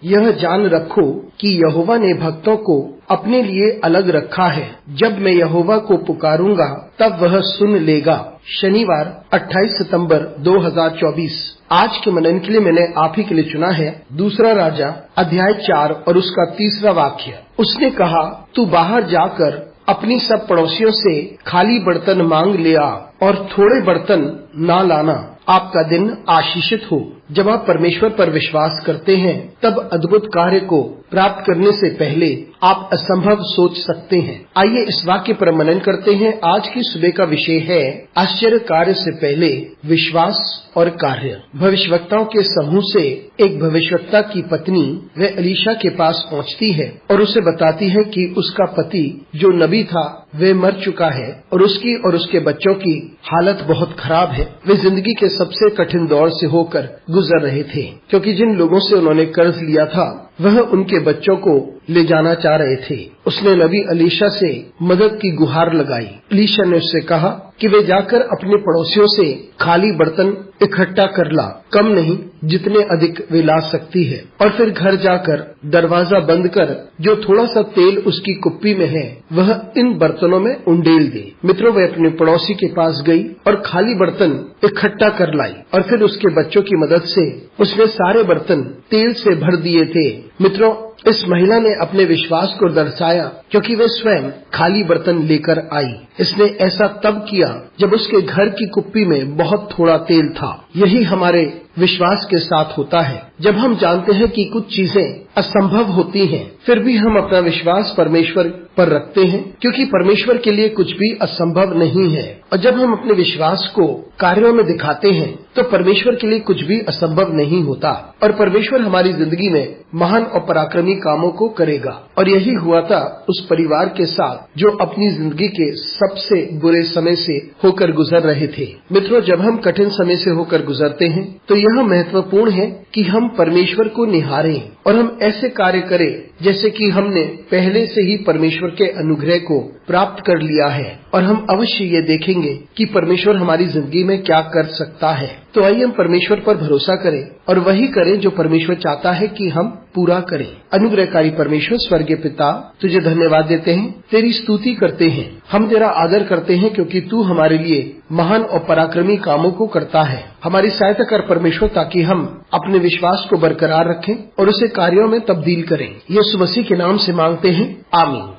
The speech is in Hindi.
यह जान रखो कि यहोवा ने भक्तों को अपने लिए अलग रखा है। जब मैं यहोवा को पुकारूंगा तब वह सुन लेगा। शनिवार 28 सितंबर 2024। आज के मनन के लिए मैंने आप ही के लिए चुना है दूसरा राजा अध्याय 4 और उसका 3 वाक्य। उसने कहा, तू बाहर जाकर अपनी सब पड़ोसियों से खाली बर्तन मांग ले आ और थोड़े बर्तन ना लाना। आपका दिन आशीषित हो। जब आप परमेश्वर पर विश्वास करते हैं तब अद्भुत कार्य को प्राप्त करने से पहले आप असंभव सोच सकते हैं। आइए इस वाक्य पर मनन करते हैं। आज की सुबह का विषय है आश्चर्य कार्य से पहले विश्वास और कार्य। भविष्यवक्ताओं के समूह से एक भविष्यवक्ता की पत्नी वह एलीशा के पास पहुंचती है और उसे बताती है कि उसका पति जो नबी था वह मर चुका है और उसकी और उसके बच्चों की हालत बहुत खराब है। वे जिंदगी के सबसे कठिन दौर से होकर गुजर रहे थे, क्योंकि जिन लोगों से उन्होंने कर्ज लिया था वह उनके बच्चों को ले जाना चाह रहे थे। उसने नबी एलीशा से मदद की गुहार लगाई। एलीशा ने उससे कहा कि वे जाकर अपने पड़ोसियों से खाली बर्तन इकट्ठा कर ला, कम नहीं जितने अधिक वे ला सकती है, और फिर घर जाकर दरवाजा बंद कर जो थोड़ा सा तेल उसकी कुप्पी में है वह इन बर्तनों में उंडेल दे। मित्रों, वे अपने पड़ोसी के पास गई और खाली बर्तन इकट्ठा कर लाई और फिर उसके बच्चों की मदद से उसने सारे बर्तन तेल से भर दिए थे। मित्रों, इस महिला ने अपने विश्वास को दर्शाया क्योंकि वे स्वयं खाली बर्तन लेकर आई। इसने ऐसा तब किया जब उसके घर की कुप्पी में बहुत थोड़ा तेल था। यही हमारे विश्वास के साथ होता है। जब हम जानते हैं कि कुछ चीजें असंभव होती हैं, फिर भी हम अपना विश्वास परमेश्वर पर रखते हैं, क्योंकि परमेश्वर के लिए कुछ भी असंभव नहीं है। और जब हम अपने विश्वास को कार्यों में दिखाते हैं तो परमेश्वर के लिए कुछ भी असंभव नहीं होता और परमेश्वर हमारी जिंदगी में महान और पराक्रमी कामों को करेगा। और यही हुआ था उस परिवार के साथ जो अपनी जिंदगी के सबसे बुरे समय से होकर गुजर रहे थे। मित्रों, जब हम कठिन समय से होकर गुजरते हैं तो यह महत्वपूर्ण है कि हम परमेश्वर को निहारें और हम ऐसे कार्य करें जैसे कि हमने पहले से ही परमेश्वर के अनुग्रह को प्राप्त कर लिया है, और हम अवश्य ये देखेंगे कि परमेश्वर हमारी जिंदगी में क्या कर सकता है। तो आइए हम परमेश्वर पर भरोसा करें और वही करें जो परमेश्वर चाहता है कि हम पूरा करें। अनुग्रहकारी परमेश्वर स्वर्गीय पिता, तुझे धन्यवाद देते हैं, तेरी स्तुति करते हैं, हम तेरा आदर करते हैं क्योंकि तू हमारे लिए महान और पराक्रमी कामों को करता है। हमारी सहायता कर परमेश्वर, ताकि हम अपने विश्वास को बरकरार रखें और उसे कार्यों में तब्दील करें। यीशु मसीह के नाम से मांगते हैं, आमीन।